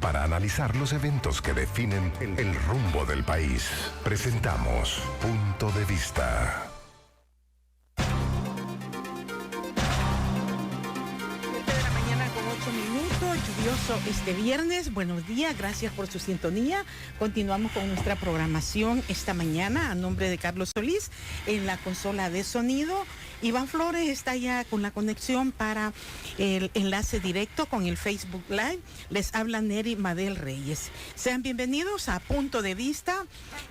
para analizar los eventos que definen el rumbo del país. Presentamos Punto de Vista. Lluvioso este viernes. Buenos días, gracias por su sintonía. Continuamos con nuestra programación esta mañana a nombre de Carlos Solís en la consola de sonido. Iván Flores está ya con la conexión para el enlace directo con el Facebook Live. Les habla Neri Madel Reyes. Sean bienvenidos a Punto de Vista.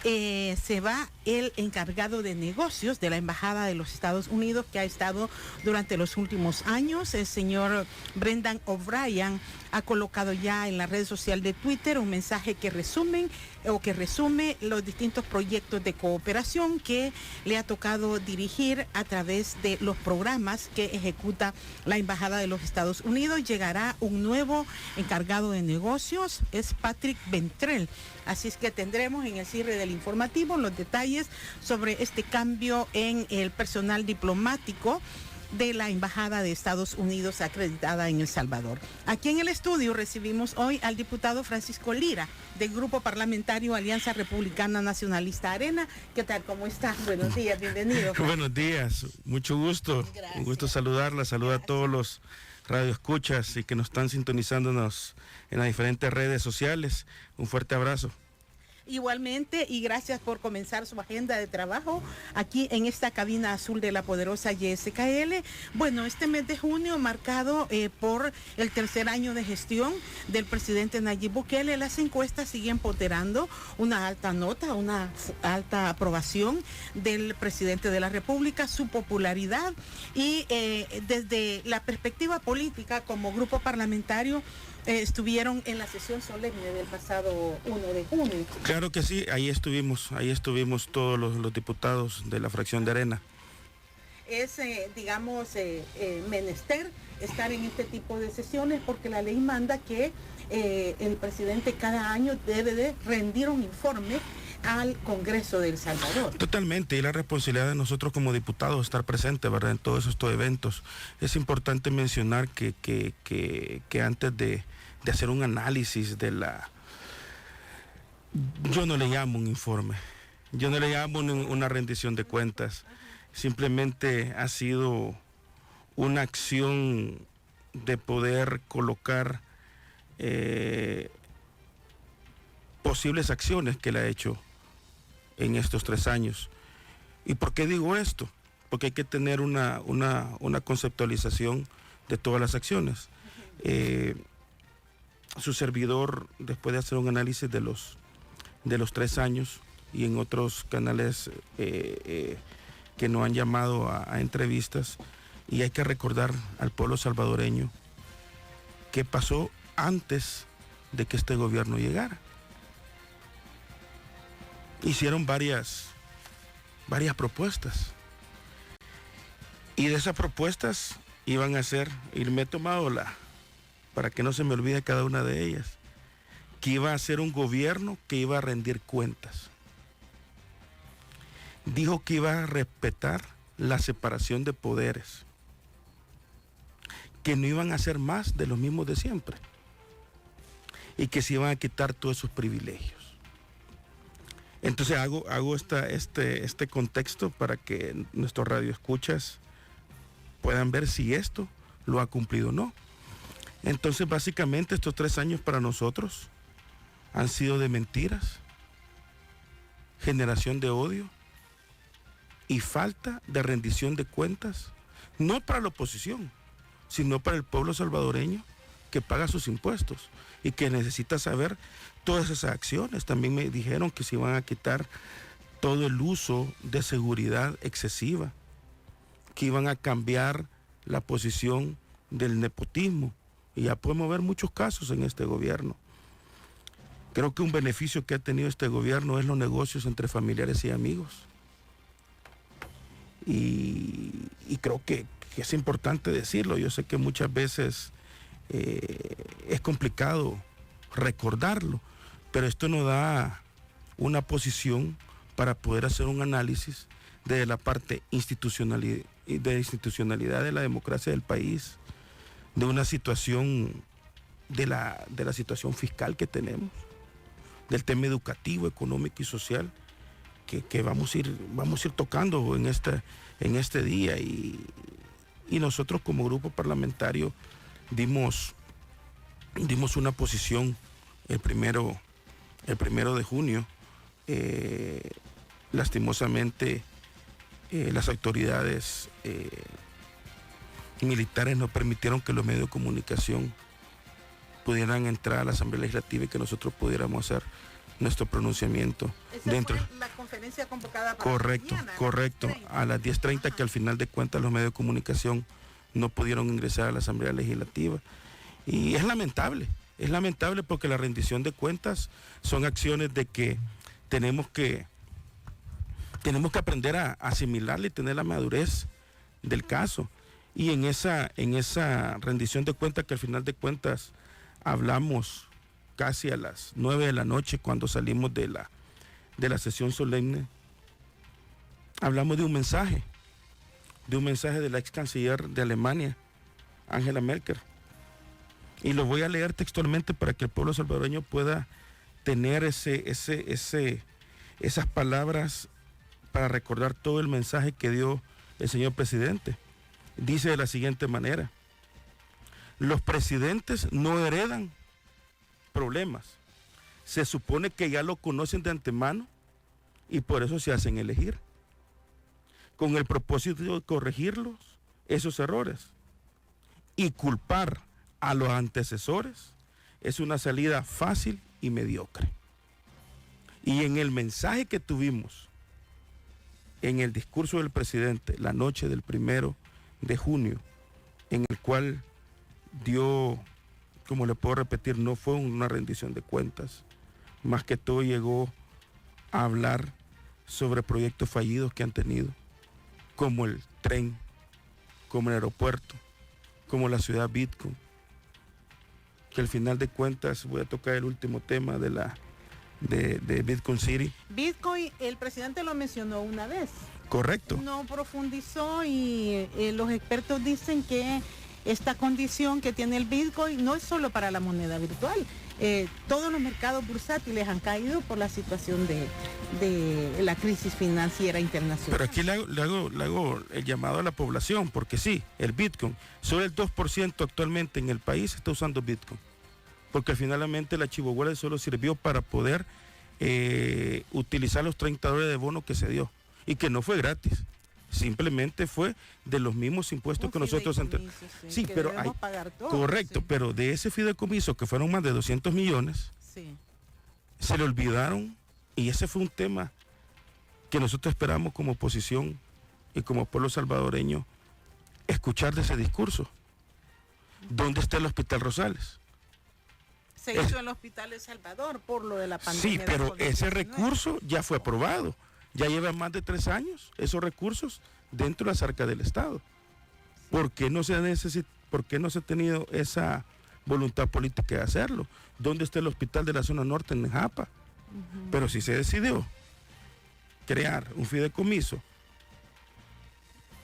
Se va el encargado de negocios de la Embajada de los Estados Unidos, que ha estado durante los últimos años. El señor Brendan O'Brien ha colocado ya en la red social de Twitter un mensaje que resume los distintos proyectos de cooperación que le ha tocado dirigir a través de los programas que ejecuta la Embajada de los Estados Unidos. Llegará un nuevo encargado de negocios, es Patrick Ventrell. Así es que tendremos en el cierre del informativo los detalles sobre este cambio en el personal diplomático de la Embajada de Estados Unidos acreditada en El Salvador. Aquí en el estudio recibimos hoy al diputado Francisco Lira, del Grupo Parlamentario Alianza Republicana Nacionalista Arena. ¿Qué tal? ¿Cómo está? Buenos días, bienvenido. Buenos días, mucho gusto. Gracias. Un gusto saludarla, saluda a todos los radioescuchas y que nos están sintonizándonos en las diferentes redes sociales. Un fuerte abrazo. Igualmente, y gracias por comenzar su agenda de trabajo aquí en esta cabina azul de la poderosa YSKL. Bueno, este mes de junio marcado por el tercer año de gestión del presidente Nayib Bukele, las encuestas siguen ponderando una alta nota, una alta aprobación del presidente de la República, su popularidad y desde la perspectiva política como grupo parlamentario estuvieron en la sesión solemne del pasado 1 de junio. Claro que sí, ahí estuvimos todos los diputados de la fracción de Arena. Es, menester estar en este tipo de sesiones porque la ley manda que el presidente cada año debe de rendir un informe al Congreso de El Salvador. Totalmente, y la responsabilidad de nosotros como diputados estar presentes, ¿verdad?, en todos estos eventos. Es importante mencionar que antes de hacer un análisis yo no le llamo un informe, yo no le llamo una rendición de cuentas, simplemente ha sido una acción de poder colocar posibles acciones que le ha hecho en estos 3 años. ¿Y por qué digo esto? Porque hay que tener una conceptualización de todas las acciones. Su servidor, después de hacer un análisis de los 3 años y en otros canales que nos han llamado a entrevistas, y hay que recordar al pueblo salvadoreño qué pasó antes de que este gobierno llegara. Hicieron varias propuestas, y de esas propuestas iban a ser, y me he tomado para que no se me olvide cada una de ellas, que iba a ser un gobierno que iba a rendir cuentas. Dijo que iba a respetar la separación de poderes, que no iban a hacer más de los mismos de siempre, y que se iban a quitar todos esos privilegios. Entonces hago este contexto para que nuestros radioescuchas puedan ver si esto lo ha cumplido o no. Entonces, básicamente, estos 3 años para nosotros han sido de mentiras, generación de odio y falta de rendición de cuentas, no para la oposición, sino para el pueblo salvadoreño que paga sus impuestos y que necesita saber todas esas acciones. También me dijeron que se iban a quitar todo el uso de seguridad excesiva, que iban a cambiar la posición del nepotismo, y ya podemos ver muchos casos en este gobierno. Creo que un beneficio que ha tenido este gobierno es los negocios entre familiares y amigos, y creo que es importante decirlo. Yo sé que muchas veces es complicado recordarlo, pero esto nos da una posición para poder hacer un análisis de la parte institucionalidad de la democracia del país, de una situación de la situación fiscal que tenemos, del tema educativo, económico y social que vamos a ir tocando en este día, y nosotros como grupo parlamentario dimos una posición el primero de junio. Lastimosamente las autoridades militares no permitieron que los medios de comunicación pudieran entrar a la Asamblea Legislativa y que nosotros pudiéramos hacer nuestro pronunciamiento. Esa dentro. Fue la conferencia convocada para Correcto, mañana, correcto. A las 10:30, que al final de cuentas los medios de comunicación no pudieron ingresar a la Asamblea Legislativa. Y es lamentable porque la rendición de cuentas son acciones de que tenemos que aprender a asimilarla y tener la madurez del caso. Y en esa rendición de cuentas, que al final de cuentas hablamos casi a las 9 de la noche cuando salimos de la sesión solemne, hablamos de un mensaje de la ex canciller de Alemania, Angela Merkel. Y lo voy a leer textualmente para que el pueblo salvadoreño pueda tener esas palabras para recordar todo el mensaje que dio el señor presidente. Dice de la siguiente manera: los presidentes no heredan problemas. Se supone que ya lo conocen de antemano y por eso se hacen elegir, con el propósito de corregirlos, esos errores. Y culpar a los antecesores es una salida fácil y mediocre. Y en el mensaje que tuvimos en el discurso del presidente la noche del 1 de junio, en el cual dio, como le puedo repetir, no fue una rendición de cuentas, más que todo llegó a hablar sobre proyectos fallidos que han tenido, como el tren, como el aeropuerto, como la ciudad Bitcoin, que al final de cuentas voy a tocar el último tema de Bitcoin City. Bitcoin, el presidente lo mencionó una vez. Correcto. No profundizó y los expertos dicen que esta condición que tiene el Bitcoin no es solo para la moneda virtual. Todos los mercados bursátiles han caído por la situación de la crisis financiera internacional. Pero aquí le hago el llamado a la población, porque sí, el Bitcoin, solo el 2% actualmente en el país está usando Bitcoin, porque finalmente la Chivo Wallet solo sirvió para poder utilizar los $30 de bono que se dio, y que no fue gratis. Simplemente fue de los mismos impuestos que nosotros sí, que pero hay pagar todo, correcto, sí. Pero de ese fideicomiso, que fueron más de 200 millones, sí, se le olvidaron, y ese fue un tema que nosotros esperamos como oposición y como pueblo salvadoreño escuchar de ese discurso. ¿Dónde está el Hospital Rosales? Se hizo el Hospital de Salvador por lo de la pandemia. Sí, pero ese recurso ya fue aprobado. Ya llevan más de 3 años esos recursos dentro de las arcas del Estado. ¿Por qué no se ha tenido esa voluntad política de hacerlo? ¿Dónde está el hospital de la zona norte en Japa? Pero sí se decidió crear un fideicomiso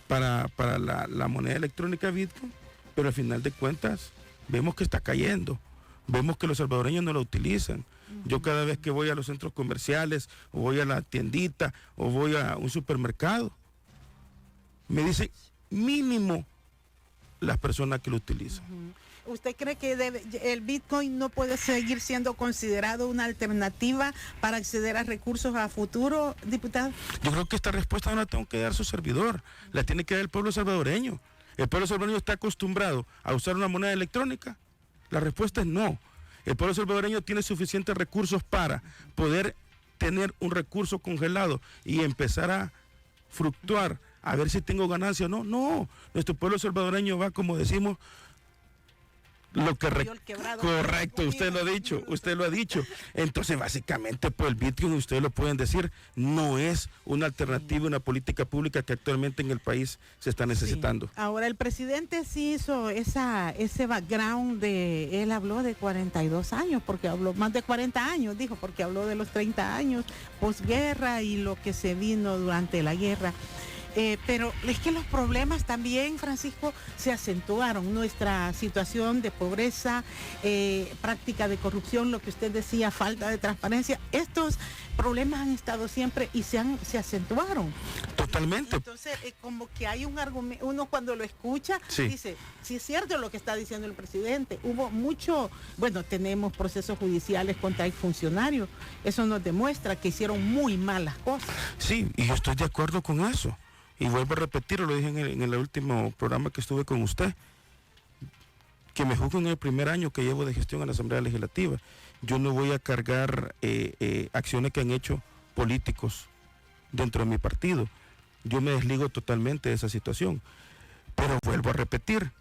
para la moneda electrónica Bitcoin, pero al final de cuentas vemos que está cayendo. Vemos que los salvadoreños no lo utilizan. Yo cada vez que voy a los centros comerciales, o voy a la tiendita, o voy a un supermercado, me dicen mínimo las personas que lo utilizan. ¿Usted cree que el Bitcoin no puede seguir siendo considerado una alternativa para acceder a recursos a futuro, diputado? Yo creo que esta respuesta no la tengo que dar su servidor, la tiene que dar el pueblo salvadoreño. ¿El pueblo salvadoreño está acostumbrado a usar una moneda electrónica? La respuesta es no. El pueblo salvadoreño tiene suficientes recursos para poder tener un recurso congelado y empezar a fluctuar, a ver si tengo ganancia o no. No, nuestro pueblo salvadoreño va, como decimos, lo que correcto, usted lo ha dicho. Entonces, básicamente, pues el Bitcoin, ustedes lo pueden decir, no es una alternativa, una política pública que actualmente en el país se está necesitando. Sí. Ahora, el presidente sí hizo ese background él habló de 42 años, porque habló más de 40 años, dijo, porque habló de los 30 años posguerra y lo que se vino durante la guerra. Pero es que los problemas también, Francisco, se acentuaron. Nuestra situación de pobreza, práctica de corrupción, lo que usted decía, falta de transparencia, estos problemas han estado siempre y se acentuaron. Totalmente. Entonces, como que hay un argumento, uno cuando lo escucha, dice, sí es cierto lo que está diciendo el presidente, hubo mucho, bueno, tenemos procesos judiciales contra funcionarios, eso nos demuestra que hicieron muy malas cosas. Sí, y yo estoy de acuerdo con eso. Y vuelvo a repetir, lo dije en el último programa que estuve con usted, que me juzguen en el primer año que llevo de gestión en la Asamblea Legislativa. Yo no voy a cargar acciones que han hecho políticos dentro de mi partido. Yo me desligo totalmente de esa situación. Pero vuelvo a repetir,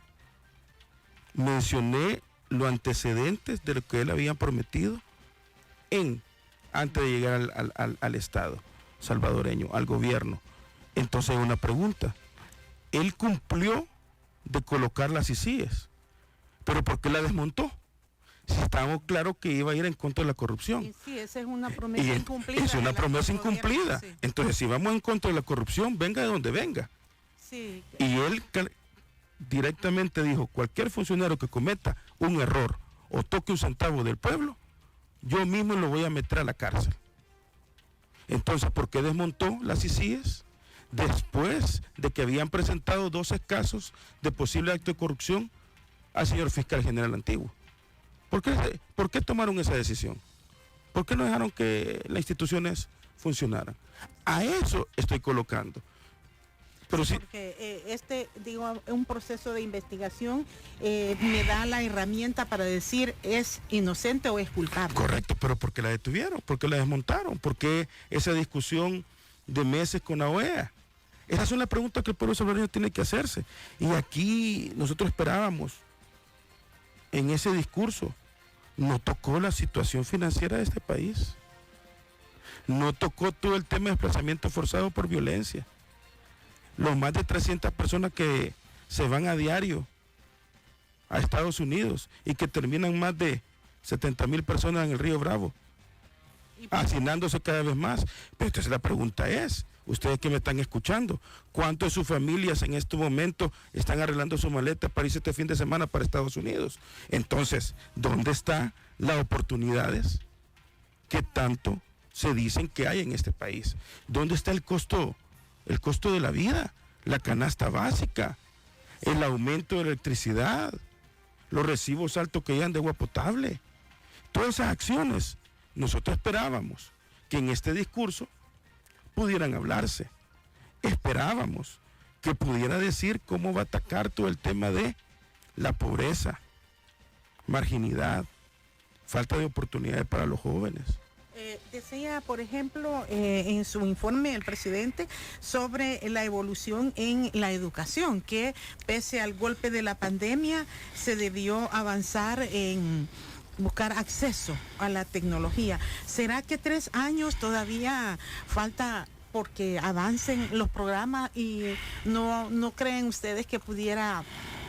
mencioné los antecedentes de lo que él había prometido antes de llegar al Estado salvadoreño, al gobierno. Entonces una pregunta, él cumplió de colocar las ICIES, pero ¿por qué la desmontó? Si estábamos claros que iba a ir en contra de la corrupción. Sí, esa es una promesa incumplida. Es una promesa incumplida. Sí. Entonces, si vamos en contra de la corrupción, venga de donde venga. Sí. Y él directamente dijo, cualquier funcionario que cometa un error o toque un centavo del pueblo, yo mismo lo voy a meter a la cárcel. Entonces, ¿por qué desmontó las ICIES? Después de que habían presentado 12 casos de posible acto de corrupción al señor fiscal general antiguo. ¿Por qué tomaron esa decisión? ¿Por qué no dejaron que las instituciones funcionaran? A eso estoy colocando. Pero sí, porque un proceso de investigación me da la herramienta para decir es inocente o es culpable. Correcto, pero ¿por qué la detuvieron? ¿Por qué la desmontaron? ¿Por qué esa discusión de meses con la OEA? Esas son las preguntas que el pueblo salvadoreño tiene que hacerse. Y aquí nosotros esperábamos, en ese discurso, no tocó la situación financiera de este país. No tocó todo el tema de desplazamiento forzado por violencia. Los más de 300 personas que se van a diario a Estados Unidos y que terminan más de 70,000 personas en el Río Bravo, hacinándose cada vez más. Pero entonces la pregunta es, ustedes que me están escuchando, ¿cuántos de sus familias en este momento están arreglando su maleta para irse este fin de semana para Estados Unidos? Entonces, ¿dónde están las oportunidades que tanto se dicen que hay en este país? ¿Dónde está el costo de la vida, la canasta básica, el aumento de la electricidad, los recibos altos que llegan de agua potable? Todas esas acciones, nosotros esperábamos que en este discurso pudieran hablarse. Esperábamos que pudiera decir cómo va a atacar todo el tema de la pobreza, marginalidad, falta de oportunidades para los jóvenes. Decía, por ejemplo, en su informe el presidente sobre la evolución en la educación, que pese al golpe de la pandemia se debió avanzar en buscar acceso a la tecnología. ¿Será que 3 años todavía falta porque avancen los programas y no creen ustedes que pudiera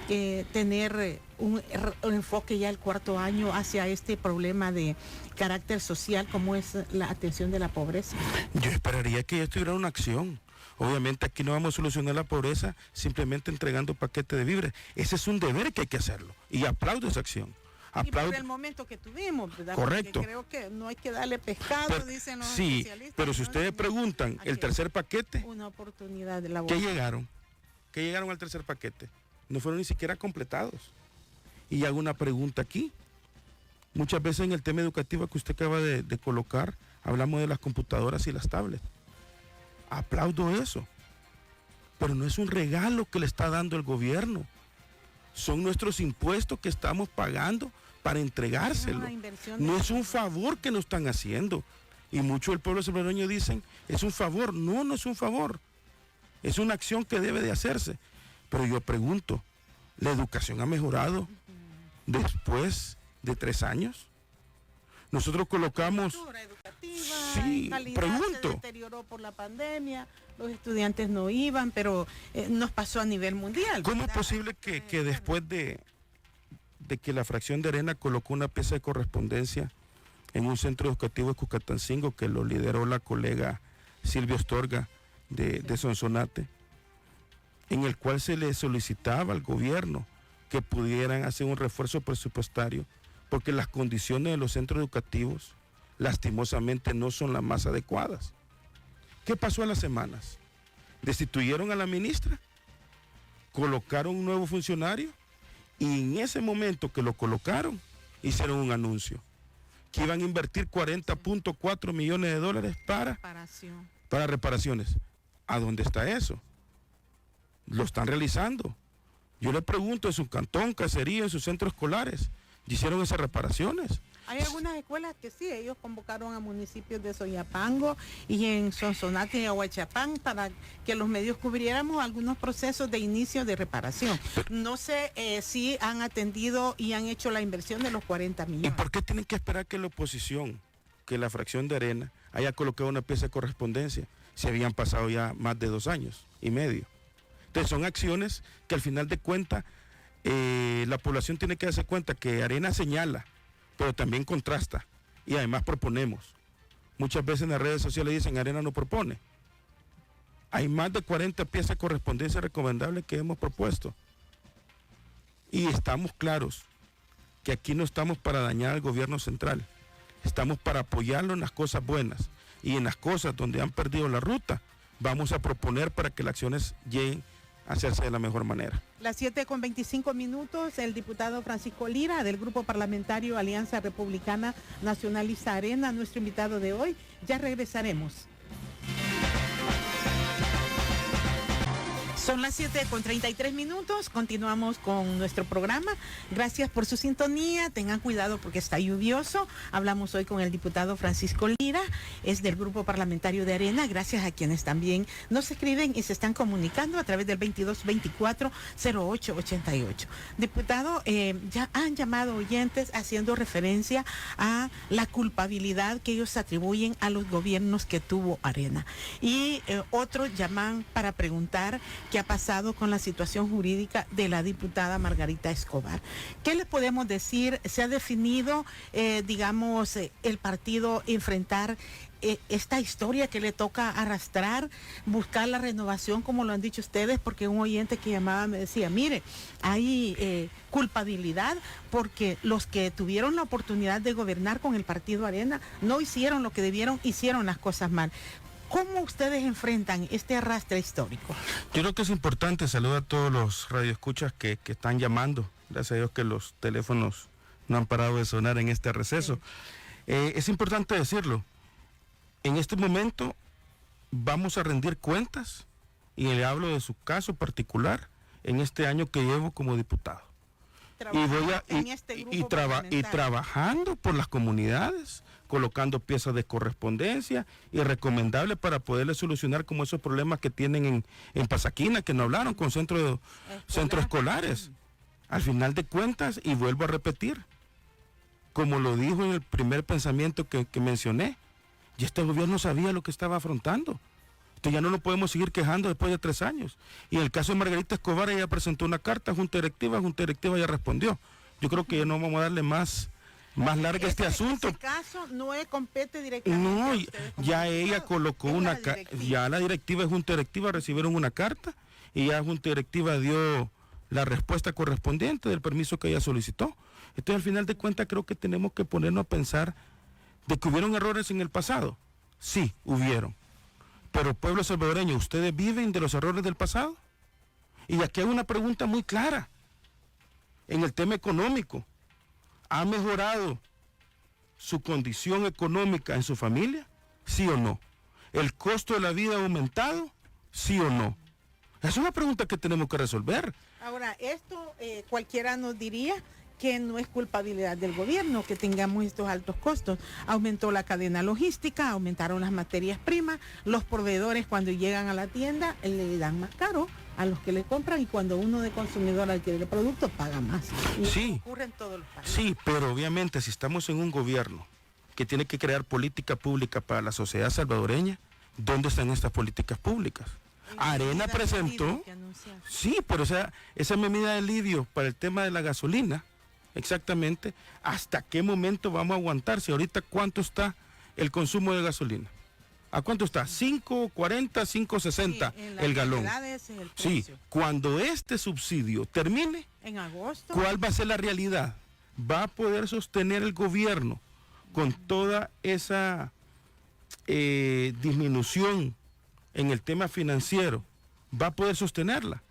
tener un enfoque ya el 4º año hacia este problema de carácter social como es la atención de la pobreza? Yo esperaría que ya tuviera una acción. Obviamente aquí no vamos a solucionar la pobreza simplemente entregando paquetes de víveres. Ese es un deber que hay que hacerlo y aplaudo esa acción. Y por el momento que tuvimos, ¿verdad? Correcto. Porque creo que no hay que darle pescado, pero, dicen los sí, especialistas. pero si ustedes preguntan, el tercer paquete, una oportunidad de labor. ¿Qué llegaron al tercer paquete? No fueron ni siquiera completados. Y hago una pregunta aquí. Muchas veces en el tema educativo que usted acaba de colocar, hablamos de las computadoras y las tablets. Aplaudo eso. Pero no es un regalo que le está dando el gobierno. Son nuestros impuestos que estamos pagando para entregárselo. No es un favor que nos están haciendo. Y mucho del pueblo salvadoreño dicen, es un favor. No, no es un favor. Es una acción que debe de hacerse. Pero yo pregunto, ¿la educación ha mejorado después de 3 años? Nosotros colocamos... Sí, pregunto. Se deterioró por la pandemia, los estudiantes no iban, pero nos pasó a nivel mundial. ¿Cómo es posible que después de que la fracción de Arena colocó una pieza de correspondencia en un centro educativo de Cucatancingo que lo lideró la colega Silvia Astorga de Sonsonate, en el cual se le solicitaba al gobierno que pudieran hacer un refuerzo presupuestario, porque las condiciones de los centros educativos lastimosamente no son las más adecuadas. ¿Qué pasó a las semanas? Destituyeron a la ministra, colocaron un nuevo funcionario y en ese momento que lo colocaron hicieron un anuncio que iban a invertir 40.4 millones de dólares para reparaciones. ¿A dónde está eso? Lo están realizando. Yo le pregunto en su cantón, caserío, en sus centros escolares, ¿hicieron esas reparaciones? Hay algunas escuelas que sí, ellos convocaron a municipios de Soyapango y en Sonsonate y Ahuachapán para que los medios cubriéramos algunos procesos de inicio de reparación. No sé si han atendido y han hecho la inversión de los 40 millones. ¿Y por qué tienen que esperar que la oposición, que la fracción de Arena, haya colocado una pieza de correspondencia? Se habían pasado ya más de 2 años y medio. Entonces son acciones que al final de cuentas la población tiene que darse cuenta que Arena señala, pero también contrasta y además proponemos. Muchas veces en las redes sociales dicen Arena no propone. Hay más de 40 piezas de correspondencia recomendables que hemos propuesto. Y estamos claros que aquí no estamos para dañar al gobierno central, estamos para apoyarlo en las cosas buenas y en las cosas donde han perdido la ruta, vamos a proponer para que las acciones lleguen a hacerse de la mejor manera. Las 7:25, el diputado Francisco Lira del Grupo Parlamentario Alianza Republicana Nacionalista Arena, nuestro invitado de hoy. Ya regresaremos. Son las 7:33, continuamos con nuestro programa. Gracias por su sintonía, tengan cuidado porque está lluvioso. Hablamos hoy con el diputado Francisco Lira, es del Grupo Parlamentario de Arena, gracias a quienes también nos escriben y se están comunicando a través del 2224-0888. Diputado, ya han llamado oyentes haciendo referencia a la culpabilidad que ellos atribuyen a los gobiernos que tuvo Arena. Y otros llaman para preguntar qué ha pasado con la situación jurídica de la diputada Margarita Escobar. ¿Qué le podemos decir? ¿Se ha definido, el partido enfrentar esta historia que le toca arrastrar, buscar la renovación, como lo han dicho ustedes? Porque un oyente que llamaba me decía, mire, hay culpabilidad porque los que tuvieron la oportunidad de gobernar con el partido Arena no hicieron lo que debieron, hicieron las cosas mal. ¿Cómo ustedes enfrentan este arrastre histórico? Yo creo que es importante, saludo a todos los radioescuchas que están llamando, gracias a Dios que los teléfonos no han parado de sonar en este receso. Sí. Es importante decirlo, en este momento vamos a rendir cuentas, y le hablo de su caso particular, en este año que llevo como diputado. Y trabajando por las comunidades, colocando piezas de correspondencia y recomendable para poderle solucionar como esos problemas que tienen en Pasaquina, que no hablaron con centros escolares. Al final de cuentas, y vuelvo a repetir, como lo dijo en el primer pensamiento que mencioné, y este gobierno sabía lo que estaba afrontando. Entonces ya no nos podemos seguir quejando después de 3 años. Y en el caso de Margarita Escobar, ella presentó una carta a Junta Directiva ya respondió. Yo creo que ya no vamos a darle más larga este asunto. Ese caso no compete directamente. No, ya ella colocó ya la directiva y Junta Directiva recibieron una carta y ya Junta Directiva dio la respuesta correspondiente del permiso que ella solicitó. Entonces al final de cuentas creo que tenemos que ponernos a pensar de que hubieron errores en el pasado. Sí, hubieron. Pero pueblo salvadoreño, ¿ustedes viven de los errores del pasado? Y aquí hay una pregunta muy clara. En el tema económico, ¿ha mejorado su condición económica en su familia? ¿Sí o no? ¿El costo de la vida ha aumentado? ¿Sí o no? Es una pregunta que tenemos que resolver. Ahora, esto cualquiera nos diría que no es culpabilidad del gobierno que tengamos estos altos costos. Aumentó la cadena logística, aumentaron las materias primas, los proveedores cuando llegan a la tienda le dan más caro a los que le compran y cuando uno de consumidor adquiere el producto paga más. Y sí, ocurre en todos los países. Sí, pero obviamente si estamos en un gobierno que tiene que crear política pública para la sociedad salvadoreña, ¿dónde están estas políticas públicas? Arena presentó, sí, pero esa medida de alivio para el tema de la gasolina, exactamente, ¿hasta qué momento vamos a aguantar? Si ahorita cuánto está el consumo de gasolina, ¿A cuánto está? 5.40, 5.60 el galón. Es el Sí, precio. cuando este subsidio termine, En agosto. ¿cuál va a ser la realidad? ¿Va a poder sostener el gobierno con toda esa disminución en el tema financiero? ¿Va a poder sostenerla?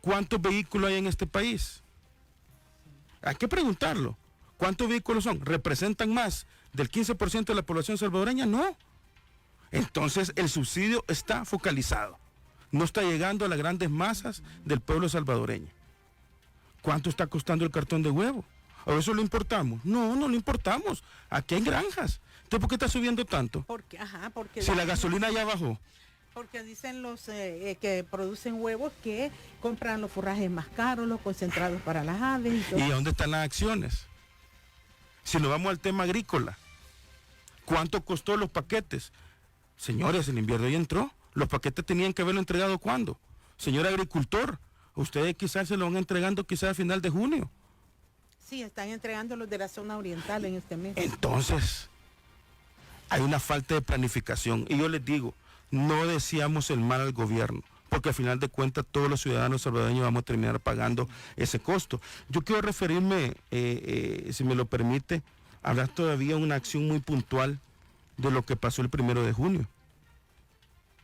¿Cuántos vehículos hay en este país? Hay que preguntarlo. ¿Cuántos vehículos son? ¿Representan más del 15% de la población salvadoreña? No. Entonces el subsidio está focalizado. No está llegando a las grandes masas del pueblo salvadoreño. ¿Cuánto está costando el cartón de huevo? ¿O eso lo importamos? No, no lo importamos. Aquí hay granjas. ¿Entonces por qué está subiendo tanto? Porque Si la gasolina ya bajó. Porque dicen los que producen huevos que compran los forrajes más caros, los concentrados para las aves y todo. ¿Y dónde están las acciones? Si nos vamos al tema agrícola, ¿cuánto costó los paquetes? Señores, el invierno ya entró. Los paquetes tenían que haberlo entregado ¿cuándo? Señor agricultor, ustedes quizás se lo van entregando quizás a final de junio. Sí, están entregando los de la zona oriental en este mes. Entonces, hay una falta de planificación. Y yo les digo, no deseamos el mal al gobierno, porque al final de cuentas todos los ciudadanos salvadoreños vamos a terminar pagando ese costo. Yo quiero referirme, si me lo permite, a hablar todavía de una acción muy puntual de lo que pasó el 1 de junio.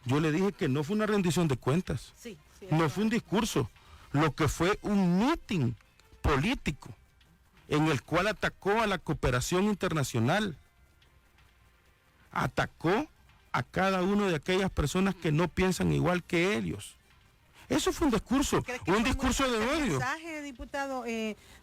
Yo le dije que no fue una rendición de cuentas, Sí, no fue un discurso, lo que fue un meeting político en el cual atacó a la cooperación internacional, atacó a cada una de aquellas personas que no piensan igual que ellos. Eso fue un discurso de odio. Mensaje, diputado,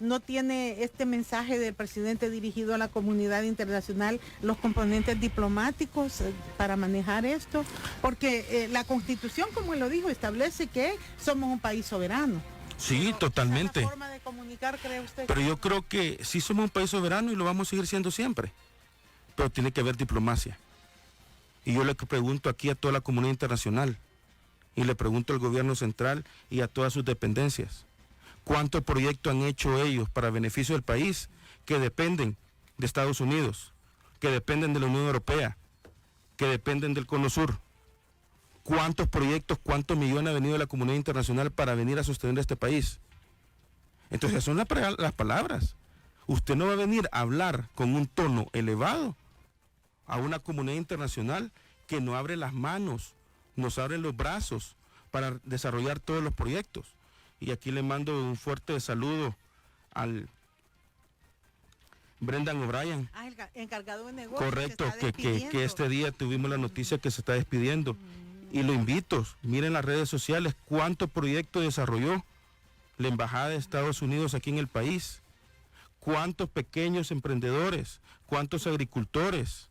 no tiene este mensaje del presidente dirigido a la comunidad internacional los componentes diplomáticos para manejar esto, porque la Constitución, como él lo dijo, establece que somos un país soberano. Sí, Pero totalmente. ¿esa forma de comunicar, cree usted? Pero yo creo que sí somos un país soberano y lo vamos a seguir siendo siempre. Pero tiene que haber diplomacia. Y yo le pregunto aquí a toda la comunidad internacional, y le pregunto al gobierno central y a todas sus dependencias, ¿cuántos proyectos han hecho ellos para beneficio del país que dependen de Estados Unidos, que dependen de la Unión Europea, que dependen del Cono Sur? ¿Cuántos proyectos, cuántos millones ha venido de la comunidad internacional para venir a sostener este país? Entonces, esas son las palabras. Usted no va a venir a hablar con un tono elevado a una comunidad internacional que no abre las manos, nos abre los brazos para desarrollar todos los proyectos. Y aquí le mando un fuerte saludo al Brendan O'Brien. El encargado de negocios. Correcto, que este día tuvimos la noticia que se está despidiendo. Y lo invito, miren las redes sociales, cuánto proyecto desarrolló la Embajada de Estados Unidos aquí en el país, cuántos pequeños emprendedores, cuántos agricultores,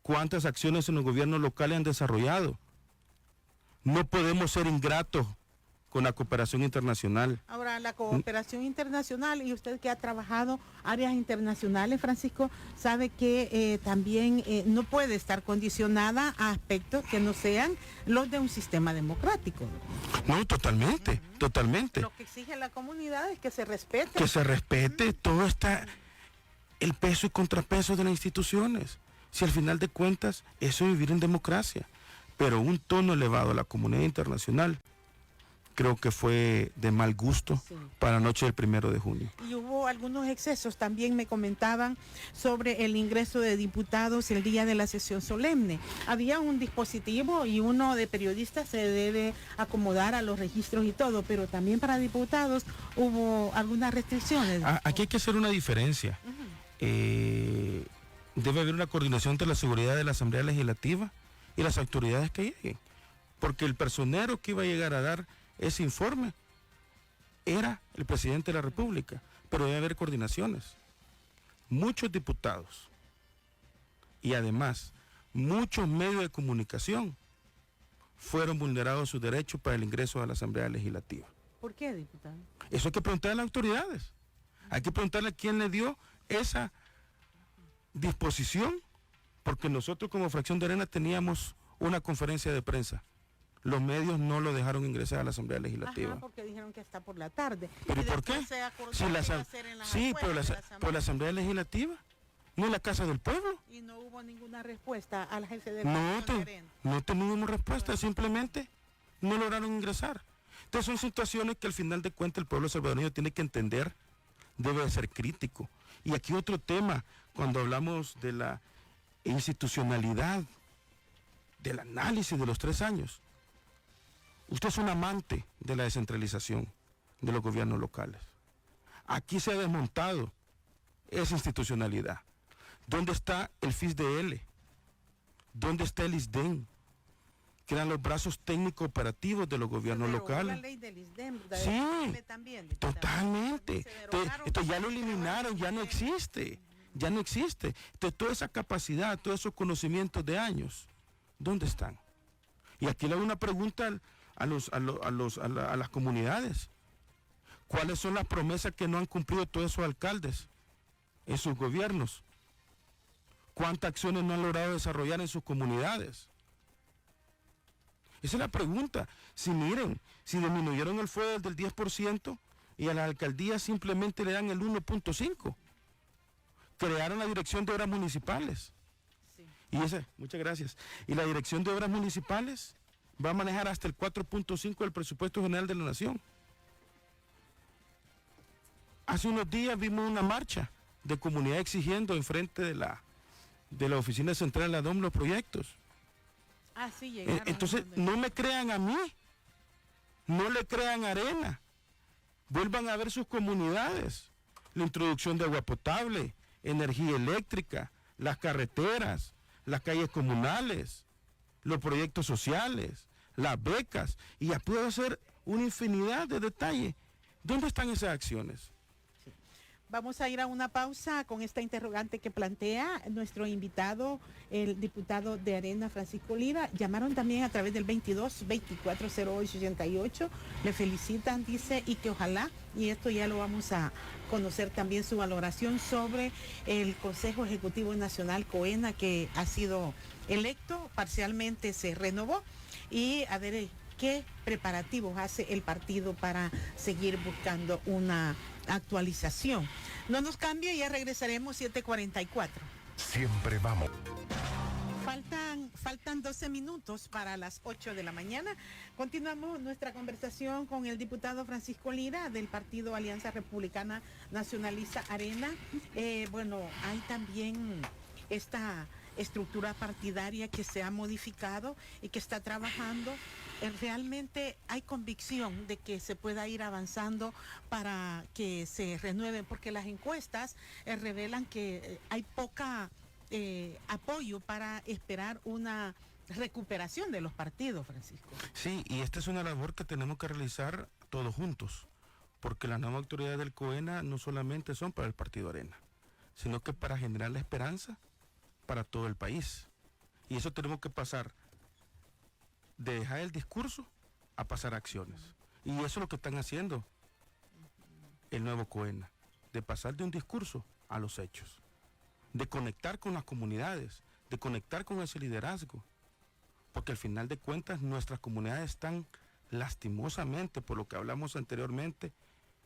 cuántas acciones en los gobiernos locales han desarrollado. No podemos ser ingratos con la cooperación internacional. Ahora, la cooperación internacional, y usted que ha trabajado áreas internacionales, Francisco, sabe que también no puede estar condicionada a aspectos que no sean los de un sistema democrático. No, totalmente, totalmente. Lo que exige la comunidad es que se respete. Que se respete todo el peso y contrapeso de las instituciones. Si al final de cuentas eso es vivir en democracia. Pero un tono elevado a la comunidad internacional creo que fue de mal gusto para la noche del 1 de junio. Y hubo algunos excesos, también me comentaban sobre el ingreso de diputados el día de la sesión solemne. Había un dispositivo y uno de periodistas se debe acomodar a los registros y todo, pero también para diputados hubo algunas restricciones. Aquí hay que hacer una diferencia. Debe haber una coordinación entre la seguridad de la Asamblea Legislativa y las autoridades que lleguen, porque el personero que iba a llegar a dar ese informe era el presidente de la República, pero debe haber coordinaciones. Muchos diputados y además muchos medios de comunicación fueron vulnerados sus derechos para el ingreso a la Asamblea Legislativa. ¿Por qué, diputado? Eso hay que preguntarle a las autoridades. Hay que preguntarle a quién le dio esa disposición, porque nosotros como Fracción de Arena teníamos una conferencia de prensa. Los medios no lo dejaron ingresar a la Asamblea Legislativa. Ajá, porque dijeron que está por la tarde. ¿Pero por qué? Sí, por la Asamblea Legislativa, no en la Casa del Pueblo. Y no hubo hubo ninguna respuesta al jefe de no teníamos respuesta, simplemente no lograron ingresar. Entonces son situaciones que al final de cuentas el pueblo salvadoreño tiene que entender, debe de ser crítico. Y aquí otro tema, cuando hablamos de la institucionalidad, del análisis de los 3 años. Usted es un amante de la descentralización de los gobiernos locales. Aquí se ha desmontado esa institucionalidad. ¿Dónde está el FISDL? ¿Dónde está el ISDEN? Que eran los brazos técnicos operativos de los gobiernos locales. La ley del ISDEN, sí, también, totalmente. Esto ya lo eliminaron, ya no existe. Ya no existe. Entonces, toda esa capacidad, todos esos conocimientos de años, ¿dónde están? Y aquí le hago una pregunta a las comunidades. ¿Cuáles son las promesas que no han cumplido todos esos alcaldes en sus gobiernos? ¿Cuántas acciones no han logrado desarrollar en sus comunidades? Esa es la pregunta. Si miren, si disminuyeron el fuego del 10% y a las alcaldías simplemente le dan el 1.5%. Crearon la Dirección de Obras Municipales. Sí. Muchas gracias. Y la Dirección de Obras Municipales va a manejar hasta el 4.5% del presupuesto general de la Nación. Hace unos días vimos una marcha de comunidad exigiendo enfrente de la oficina central de la DOM los proyectos. Sí, llegaron. Entonces, no me crean a mí, no le crean a Arena. Vuelvan a ver sus comunidades. La introducción de agua potable, energía eléctrica, las carreteras, las calles comunales, los proyectos sociales, las becas, y ya puedo hacer una infinidad de detalles. ¿Dónde están esas acciones? Vamos a ir a una pausa con esta interrogante que plantea nuestro invitado, el diputado de Arena, Francisco Lira. Llamaron también a través del 22-2408-88. Le felicitan, dice, y que ojalá, y esto ya lo vamos a conocer también su valoración sobre el Consejo Ejecutivo Nacional COENA, que ha sido electo, parcialmente se renovó, y a ver qué preparativos hace el partido para seguir buscando una actualización. No nos cambie, ya regresaremos 7:44. Siempre vamos. Faltan 12 minutos para las 8 de la mañana. Continuamos nuestra conversación con el diputado Francisco Lira del Partido Alianza Republicana Nacionalista Arena. Hay también esta estructura partidaria que se ha modificado y que está trabajando. Realmente hay convicción de que se pueda ir avanzando para que se renueven, porque las encuestas revelan que hay poca apoyo para esperar una recuperación de los partidos, Francisco. Sí, y esta es una labor que tenemos que realizar todos juntos, porque las nuevas autoridades del COENA no solamente son para el Partido Arena, sino que para generar la esperanza para todo el país. Y eso tenemos que pasar de dejar el discurso a pasar a acciones. Y eso es lo que están haciendo el nuevo COENA, de pasar de un discurso a los hechos, de conectar con las comunidades, de conectar con ese liderazgo, porque al final de cuentas nuestras comunidades están lastimosamente, por lo que hablamos anteriormente,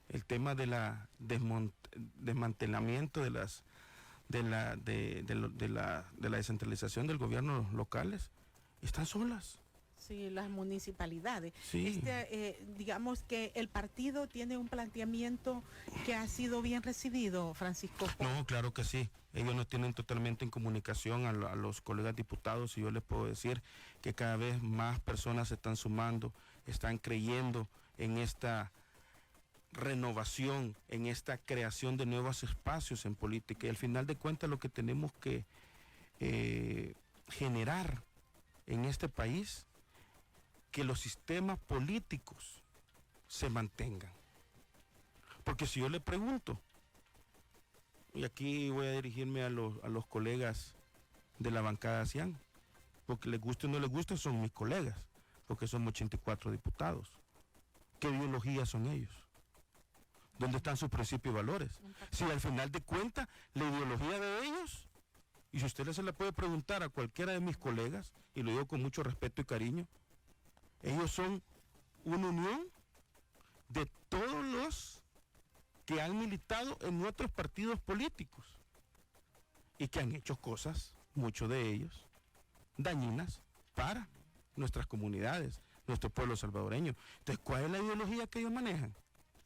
el tema de la desmantelamiento de la descentralización del gobierno locales, están solas. Sí, las municipalidades. Sí. Digamos que el partido tiene un planteamiento que ha sido bien recibido, Francisco. No, claro que sí. Ellos nos tienen totalmente en comunicación a los colegas diputados, y yo les puedo decir que cada vez más personas se están sumando, están creyendo en esta renovación, en esta creación de nuevos espacios en política. Y al final de cuentas lo que tenemos que generar en este país, que los sistemas políticos se mantengan. Porque si yo le pregunto, y aquí voy a dirigirme a los colegas de la bancada CIAN, porque les guste o no les guste, son mis colegas, porque somos 84 diputados. ¿Qué ideología son ellos? ¿Dónde están sus principios y valores? Si al final de cuentas, la ideología de ellos, y si usted se la puede preguntar a cualquiera de mis colegas, y lo digo con mucho respeto y cariño, ellos son una unión de todos los que han militado en otros partidos políticos y que han hecho cosas muchos de ellos dañinas para nuestras comunidades, nuestro pueblo salvadoreño. Entonces, ¿cuál es la ideología que ellos manejan?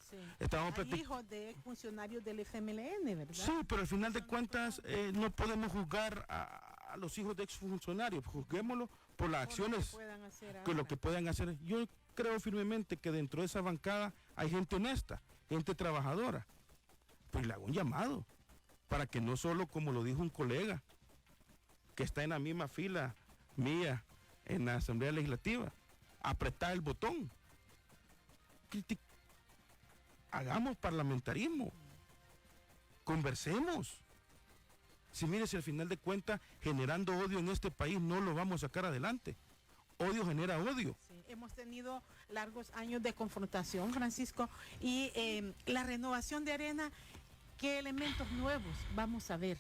Sí. Estamos Hay hijos de funcionarios del FMLN, ¿verdad? Sí, pero al final de cuentas no podemos juzgar a los hijos de exfuncionarios, juzguémoslo por las acciones, que lo que puedan hacer. Yo creo firmemente que dentro de esa bancada hay gente honesta, gente trabajadora. Pues le hago un llamado para que no solo, como lo dijo un colega, que está en la misma fila mía en la Asamblea Legislativa, apretar el botón. Hagamos parlamentarismo, conversemos. Si mire, si al final de cuentas generando odio en este país no lo vamos a sacar adelante. Odio genera odio. Sí, hemos tenido largos años de confrontación, Francisco, y la renovación de Arena, ¿qué elementos nuevos vamos a ver?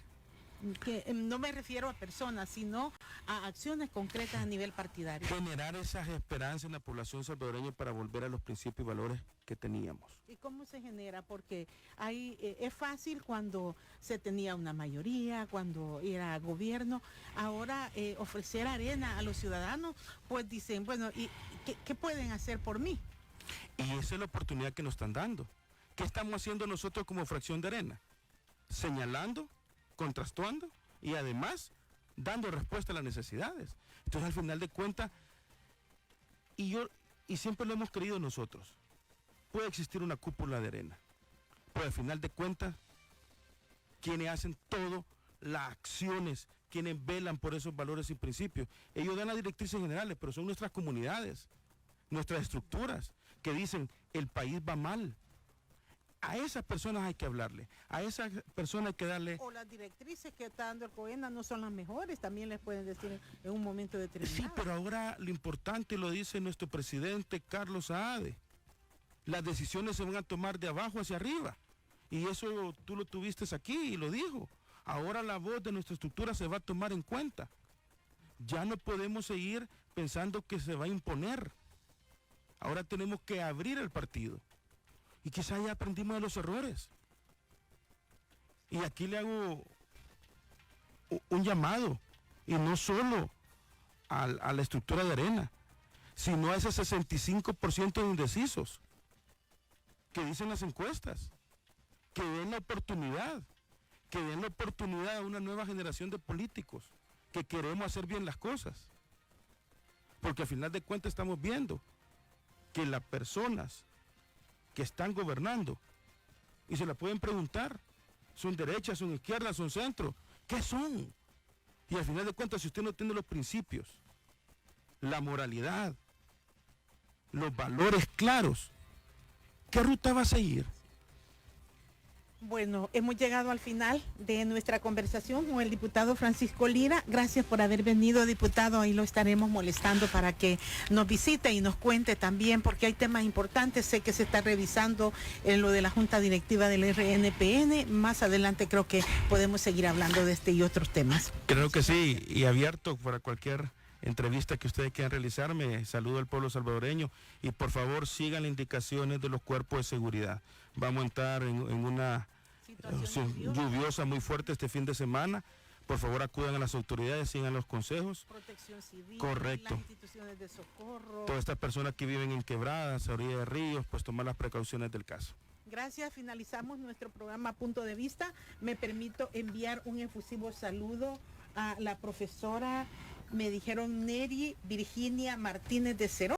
Que no me refiero a personas, sino a acciones concretas a nivel partidario. Generar esas esperanzas en la población salvadoreña para volver a los principios y valores que teníamos. ¿Y cómo se genera? Porque es fácil cuando se tenía una mayoría, cuando era gobierno. Ahora ofrecer Arena a los ciudadanos, pues dicen, bueno, ¿y qué pueden hacer por mí? Y esa es la oportunidad que nos están dando. ¿Qué estamos haciendo nosotros como fracción de Arena? Señalando, contrastando y además dando respuesta a las necesidades. Entonces, al final de cuentas, y siempre lo hemos creído nosotros, puede existir una cúpula de Arena, pero al final de cuentas, quienes hacen todo, las acciones, quienes velan por esos valores y principios, ellos dan las directrices generales, pero son nuestras comunidades, nuestras estructuras, que dicen, el país va mal. A esas personas hay que hablarle, a esas personas hay que darle... O las directrices que está dando el COENA no son las mejores, también les pueden decir en un momento determinado. Sí, pero ahora lo importante lo dice nuestro presidente Carlos Saade. Las decisiones se van a tomar de abajo hacia arriba. Y eso tú lo tuviste aquí y lo dijo. Ahora la voz de nuestra estructura se va a tomar en cuenta. Ya no podemos seguir pensando que se va a imponer. Ahora tenemos que abrir el partido. Y quizás ya aprendimos de los errores. Y aquí le hago un llamado, y no solo a la estructura de Arena, sino a ese 65% de indecisos que dicen las encuestas, que den la oportunidad a una nueva generación de políticos que queremos hacer bien las cosas. Porque al final de cuentas estamos viendo que las personas que están gobernando, y se la pueden preguntar, son derechas, son izquierdas, son centro, ¿qué son? Y al final de cuentas, si usted no tiene los principios, la moralidad, los valores claros, ¿qué ruta va a seguir? Bueno, hemos llegado al final de nuestra conversación con el diputado Francisco Lira. Gracias por haber venido, diputado. Ahí lo estaremos molestando para que nos visite y nos cuente también, porque hay temas importantes. Sé que se está revisando en lo de la Junta Directiva del RNPN. Más adelante creo que podemos seguir hablando de este y otros temas. Creo que sí, y abierto para cualquier entrevista que ustedes quieran realizarme. Saludo al pueblo salvadoreño y por favor sigan las indicaciones de los cuerpos de seguridad. Vamos a entrar en una situación lluviosa muy fuerte este fin de semana. Por favor acudan a las autoridades, sigan los consejos. Protección civil, correcto, las instituciones de socorro. Todas estas personas que viven en quebradas, a orillas de ríos, pues tomar las precauciones del caso. Gracias, finalizamos nuestro programa Punto de Vista. Me permito enviar un efusivo saludo a la profesora, me dijeron Neri Virginia Martínez de Cerón.